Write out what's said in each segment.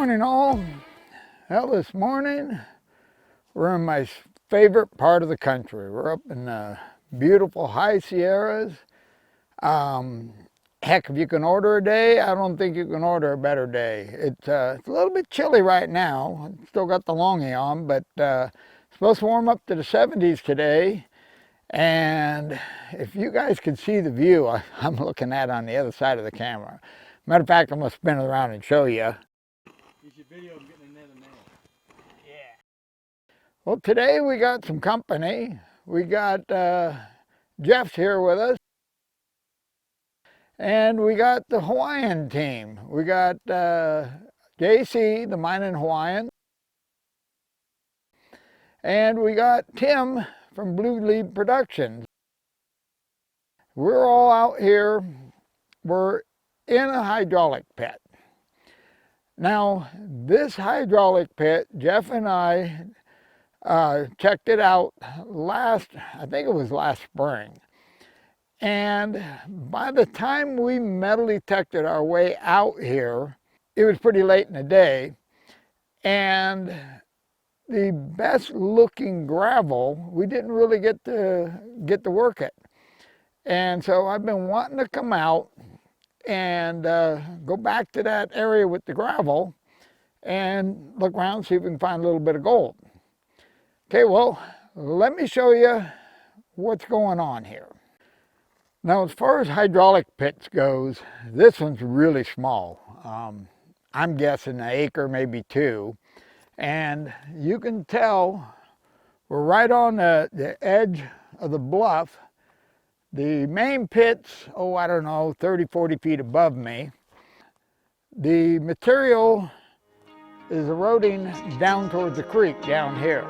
morning all. Well, this morning we're in my favorite part of the country. We're up in the beautiful high Sierras. Heck, if you can order a day, I don't think you can order a better day. It's a little bit chilly right now. Still got the longie on, but it's supposed to warm up to the 70s today. And if you guys can see the view I'm looking at on the other side of the camera. Matter of fact, I'm going to spin it around and show you. You should video them getting another nail. Yeah. Well, today we got some company. We got Jeff's here with us. And we got the Hawaiian team. We got JC, the Mining Hawaiian. And we got Tim from Blue Lead Productions. We're all out here. We're in a hydraulic pit. Now, this hydraulic pit, Jeff and I checked it out I think it was last spring. And by the time we metal detected our way out here, it was pretty late in the day. And the best looking gravel, we didn't really get to work it. And so I've been wanting to come out and go back to that area with the gravel and look around, see if we can find a little bit of gold. Okay, well, let me show you what's going on here. Now, as far as hydraulic pits goes, this one's really small. I'm guessing an acre, maybe two. And you can tell we're right on the edge of the bluff. The main pit's, I don't know, 30, 40 feet above me. The material is eroding down towards the creek down here.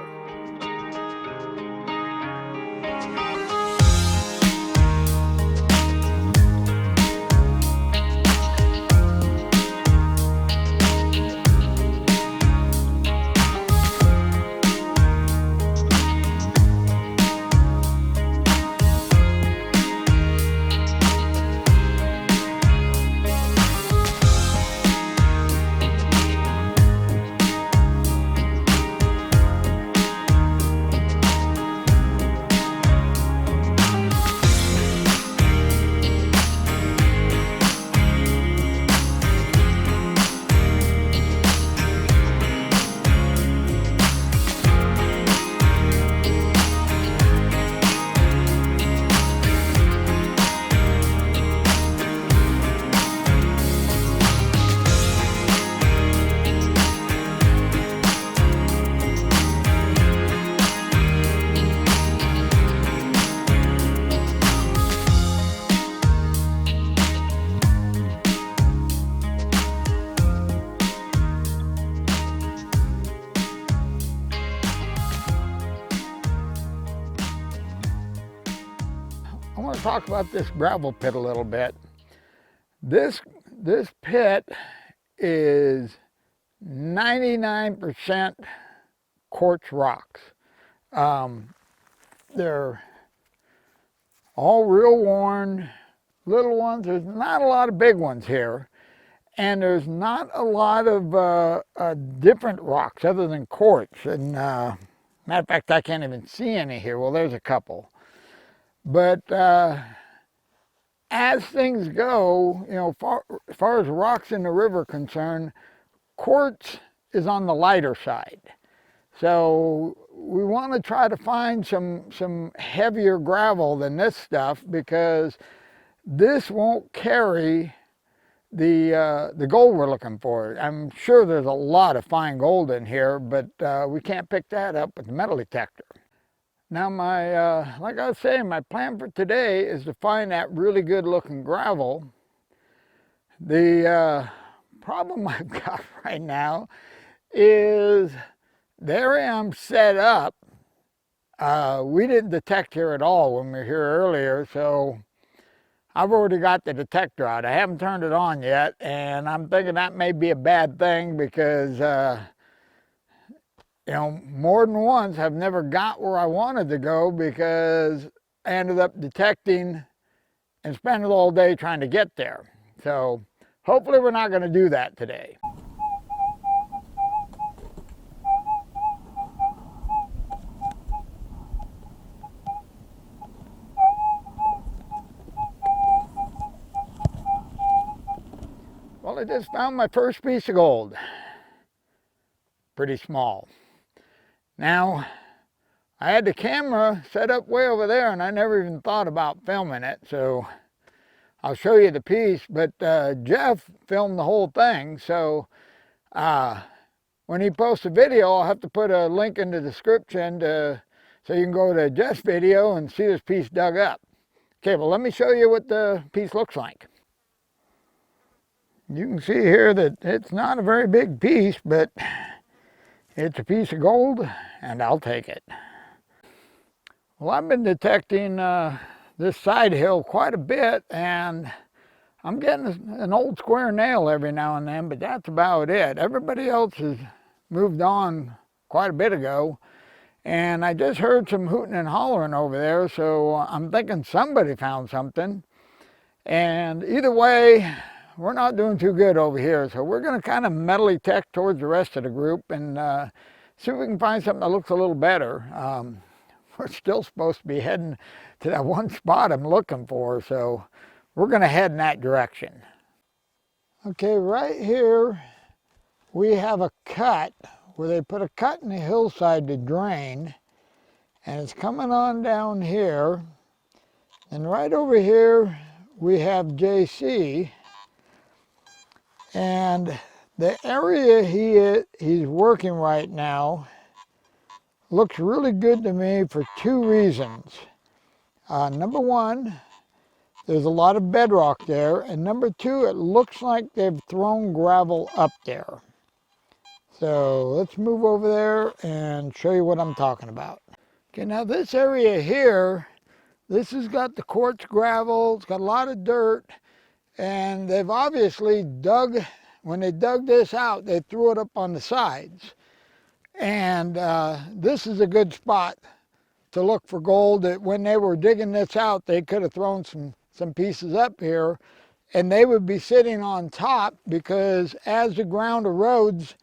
I want to talk about this gravel pit a little bit. This pit is 99% quartz rocks. They're all real worn, little ones. There's not a lot of big ones here. And there's not a lot of different rocks other than quartz. And matter of fact, I can't even see any here. Well, there's a couple. But as things go, you know, as far as rocks in the river are concerned, quartz is on the lighter side. So we want to try to find some heavier gravel than this stuff, because this won't carry the gold we're looking for. I'm sure there's a lot of fine gold in here, but we can't pick that up with the metal detector. Now like I was saying, my plan for today is to find that really good looking gravel. The problem I've got right now is the area I'm set up, we didn't detect here at all when we were here earlier, so I've already got the detector out. I haven't turned it on yet, and I'm thinking that may be a bad thing, because you know, more than once I've never got where I wanted to go because I ended up detecting and spending all day all day trying to get there. So hopefully we're not going to do that today. Now, as far as rocks in the river concerned, quartz is on the lighter side. So we want to try to find some heavier gravel than this stuff, because this won't carry the gold we're looking for. I'm sure there's a lot of fine gold in here, but we can't pick that up with the metal detector. Now, like I was saying, my plan for today is to find that really good looking gravel. The problem I've got right now is I just found my first piece of gold. Pretty small. Now, I had the camera set up way over there and I never even thought about filming it, so I'll show you the piece, but Jeff filmed the whole thing, so when he posts a video, I'll have to put a link in the description so you can go to Jeff's video and see this piece dug up. Okay, well let me show you what the piece looks like. You can see here that it's not a very big piece, but it's a piece of gold and I'll take it. Well, I've been detecting this side hill quite a bit, and I'm getting an old square nail every now and then, but that's about it. Everybody else has moved on quite a bit ago, and I just heard some hooting and hollering over there, so I'm thinking somebody found something. And either way, we're not doing too good over here, so we're going to kind of mentally tech towards the rest of the group and see if we can find something that looks a little better. We're still supposed to be heading to that one spot I'm looking for, so we're going to head in that direction. Okay, right here we have a cut where they put a cut in the hillside to drain, and it's coming on down here. And right over here we have JC, and the area he's working right now looks really good to me for two reasons. Number one, there's a lot of bedrock there, and number two, it looks like they've thrown gravel up there. So let's move over there and show you what I'm talking about. Okay, now this area here, this has got the quartz gravel, it's got a lot of dirt, and they've obviously dug, when they dug this out, they threw it up on the sides. And this is a good spot to look for gold. That when they were digging this out, they could have thrown some pieces up here, and they would be sitting on top, because as the ground erodes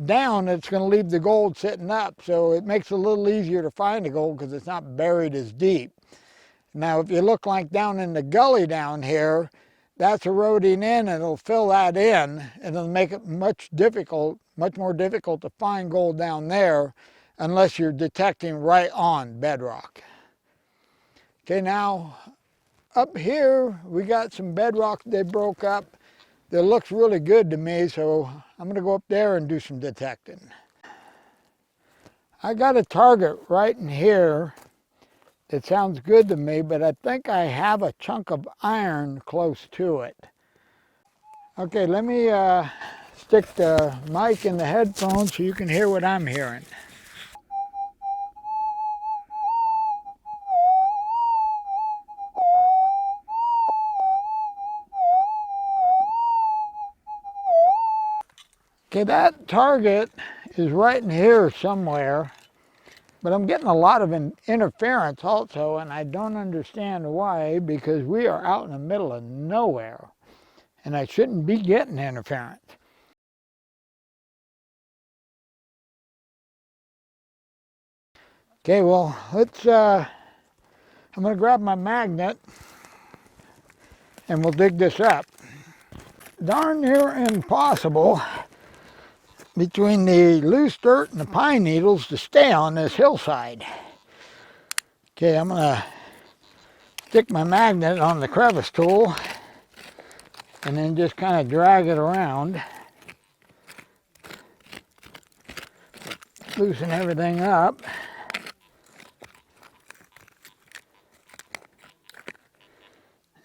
down, it's going to leave the gold sitting up, so it makes it a little easier to find the gold because it's not buried as deep. Now if you look like down in the gully down here, that's eroding in, and it'll fill that in, and it'll make it much more difficult to find gold down there unless you're detecting right on bedrock. Okay, now up here we got some bedrock they broke up that looks really good to me, so I'm going to go up there and do some detecting. I got a target right in here that sounds good to me, but I think I have a chunk of iron close to it. Okay, let me stick the mic in the headphones so you can hear what I'm hearing. Okay, that target is right in here somewhere, but I'm getting a lot of interference also, and I don't understand why, because we are out in the middle of nowhere, and I shouldn't be getting interference. Okay, well, I'm going to grab my magnet, and we'll dig this up. Darn near impossible between the loose dirt and the pine needles to stay on this hillside. Okay, I'm going to stick my magnet on the crevice tool and then just kind of drag it around. Loosen everything up.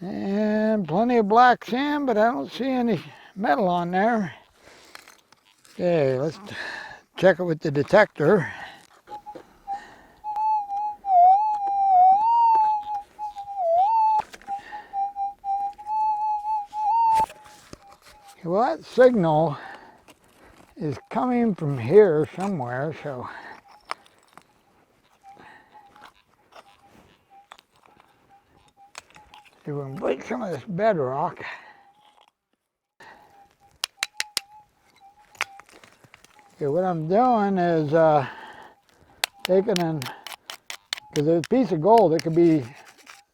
And plenty of black sand, but I don't see any metal on there. Okay, let's check it with the detector. Well, that signal is coming from here somewhere, so see if we can break some of this bedrock. Okay, what I'm doing is taking because there's a piece of gold, it could be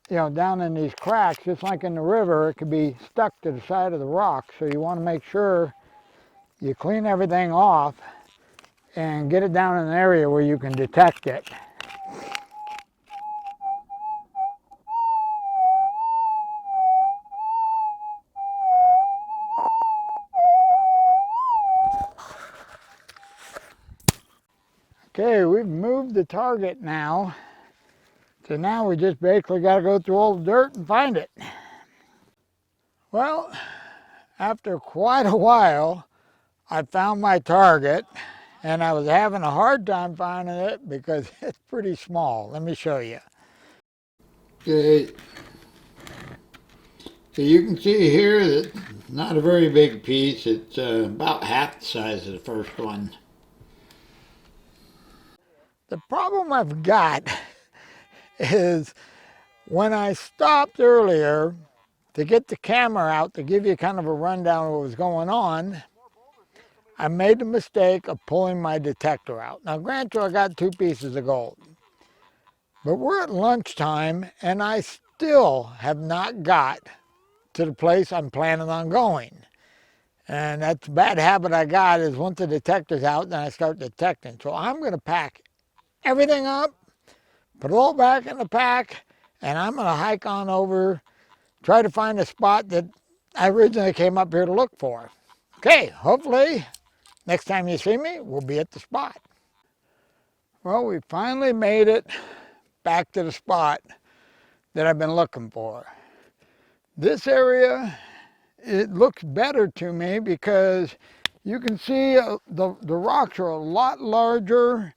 down in these cracks, just like in the river, it could be stuck to the side of the rock. So you want to make sure you clean everything off and get it down in an area where you can detect it. Okay, we've moved the target now. So now we just basically got to go through all the dirt and find it. Well, after quite a while, I found my target, and I was having a hard time finding it because it's pretty small. Let me show you. Okay, so you can see here that not a very big piece. It's about half the size of the first one. The problem I've got is when I stopped earlier to get the camera out to give you kind of a rundown of what was going on, I made the mistake of pulling my detector out. Now, granted, I got 2 pieces of gold, but we're at lunchtime and I still have not got to the place I'm planning on going. And that's a bad habit I got, is once the detector's out, then I start detecting. So I'm going to pack everything up, put it all back in the pack, and I'm going to hike on over, try to find a spot that I originally came up here to look for. Okay, hopefully next time you see me, we'll be at the spot. Well, we finally made it back to the spot that I've been looking for. This area, it looks better to me because you can see the rocks are a lot larger.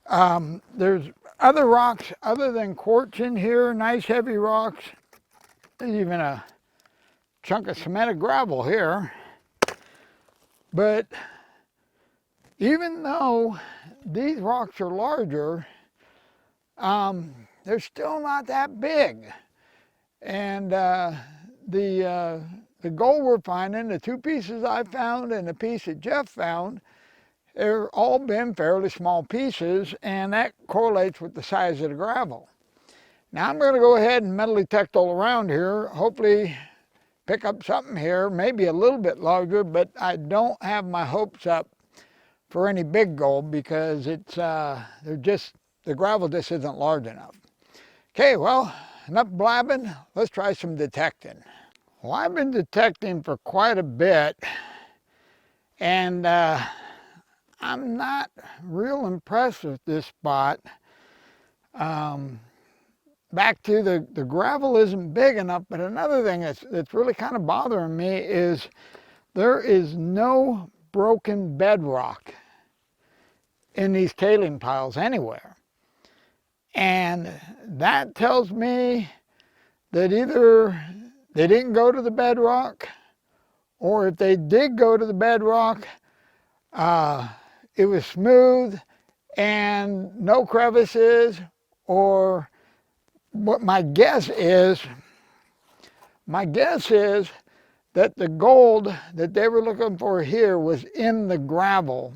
There's other rocks other than quartz in here, nice heavy rocks. There's even a chunk of cemented gravel here. But even though these rocks are larger, they're still not that big. And the gold we're finding, the 2 pieces I found and the piece that Jeff found, they're all been fairly small pieces, and that correlates with the size of the gravel. Now I'm going to go ahead and metal detect all around here, hopefully pick up something here, maybe a little bit larger, but I don't have my hopes up for any big gold because it's the gravel just isn't large enough. Okay, well, enough blabbing, let's try some detecting. Well, I've been detecting for quite a bit, and I'm not real impressed with this spot. Back to the gravel isn't big enough, but another thing that's really kind of bothering me is there is no broken bedrock in these tailing piles anywhere. And that tells me that either they didn't go to the bedrock, or if they did go to the bedrock, it was smooth and no crevices, or what my guess is that the gold that they were looking for here was in the gravel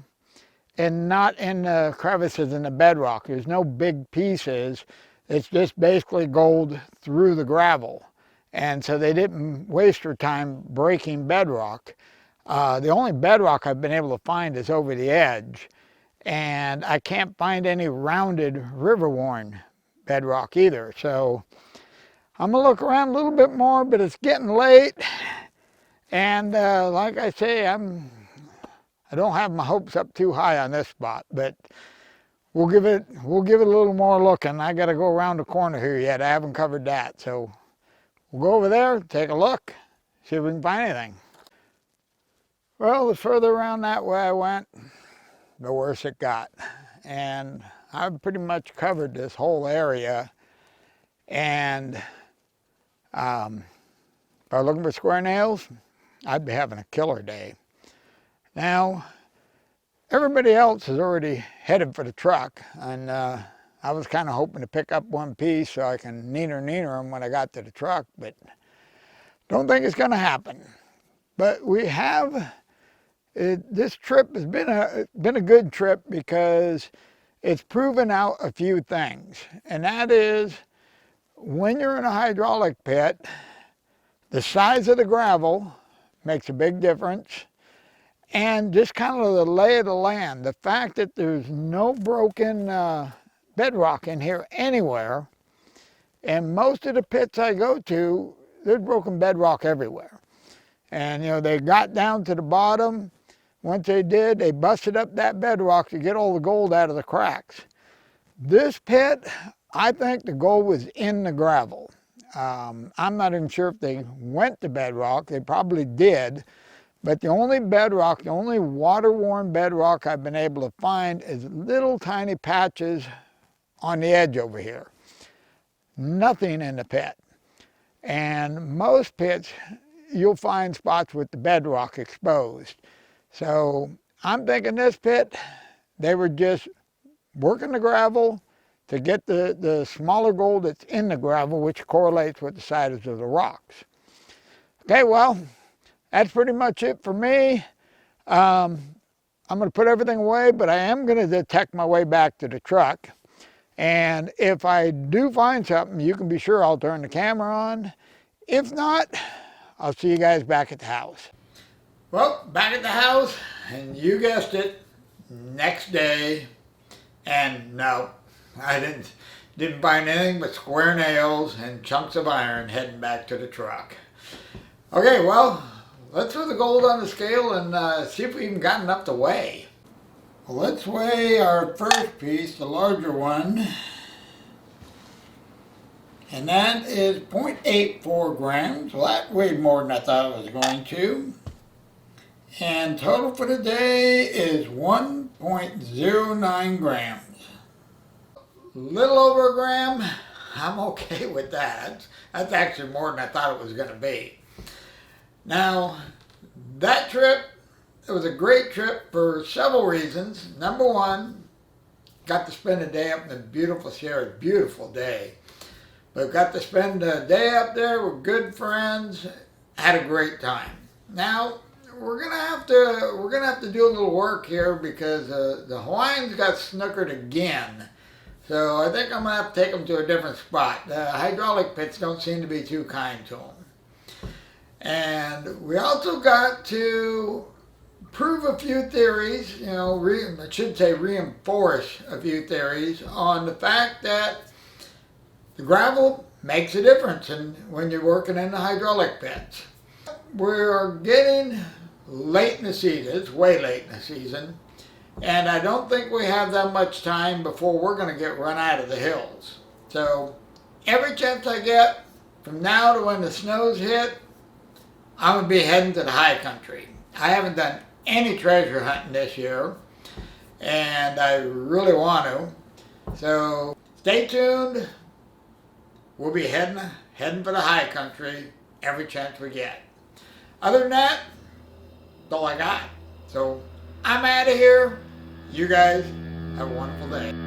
and not in the crevices in the bedrock. There's no big pieces. It's just basically gold through the gravel. And so they didn't waste their time breaking bedrock. The only bedrock I've been able to find is over the edge. And I can't find any rounded river-worn bedrock either. So I'm gonna look around a little bit more, but it's getting late. And like I say, I don't have my hopes up too high on this spot, but we'll give it a little more looking. I got to go around the corner here yet. I haven't covered that, so we'll go over there, take a look, see if we can find anything. Well, the further around that way I went, the worse it got, and I've pretty much covered this whole area. And if I was looking for square nails, I'd be having a killer day. Now, everybody else is already headed for the truck, and I was kind of hoping to pick up one piece so I can neener them when I got to the truck, but don't think it's going to happen. But we have, this trip has been a good trip because it's proven out a few things, and that is when you're in a hydraulic pit, the size of the gravel makes a big difference. And just kind of the lay of the land, the fact that there's no broken bedrock in here anywhere, and most of the pits I go to, there's broken bedrock everywhere. And you know, they got down to the bottom. Once they did, they busted up that bedrock to get all the gold out of the cracks. This pit, I think the gold was in the gravel. I'm not even sure if they went to bedrock. They probably did. But the only bedrock, the only water-worn bedrock I've been able to find is little tiny patches on the edge over here. Nothing in the pit. And most pits, you'll find spots with the bedrock exposed. So I'm thinking this pit, they were just working the gravel to get the smaller gold that's in the gravel, which correlates with the sizes of the rocks. Okay, well, that's pretty much it for me. I'm going to put everything away, but I am going to detect my way back to the truck. And if I do find something, you can be sure I'll turn the camera on. If not, I'll see you guys back at the house. Well, back at the house, and you guessed it, next day. And no, I didn't find anything but square nails and chunks of iron heading back to the truck. Okay, well, let's throw the gold on the scale and see if we even got enough to weigh. Well, let's weigh our first piece, the larger one. And that is 0.84 grams. Well, that weighed more than I thought it was going to. And total for the day is 1.09 grams. Little over a gram, I'm okay with that. That's actually more than I thought it was going to be. Now, that trip, it was a great trip for several reasons. Number one, got to spend a day up in the beautiful Sierra, beautiful day. But got to spend a day up there with good friends, had a great time. Now, we're gonna have to do a little work here because the Hawaiians got snookered again. So I think I'm gonna have to take them to a different spot. The hydraulic pits don't seem to be too kind to them. And we also got to prove a few theories, you know, I should say reinforce a few theories on the fact that the gravel makes a difference when you're working in the hydraulic pits. We're getting late in the season, it's way late in the season, and I don't think we have that much time before we're going to get run out of the hills. So every chance I get from now to when the snows hit, I'm going to be heading to the high country. I haven't done any treasure hunting this year, and I really want to. So stay tuned. We'll be heading for the high country every chance we get. Other than that, that's all I got. So I'm out of here. You guys have a wonderful day.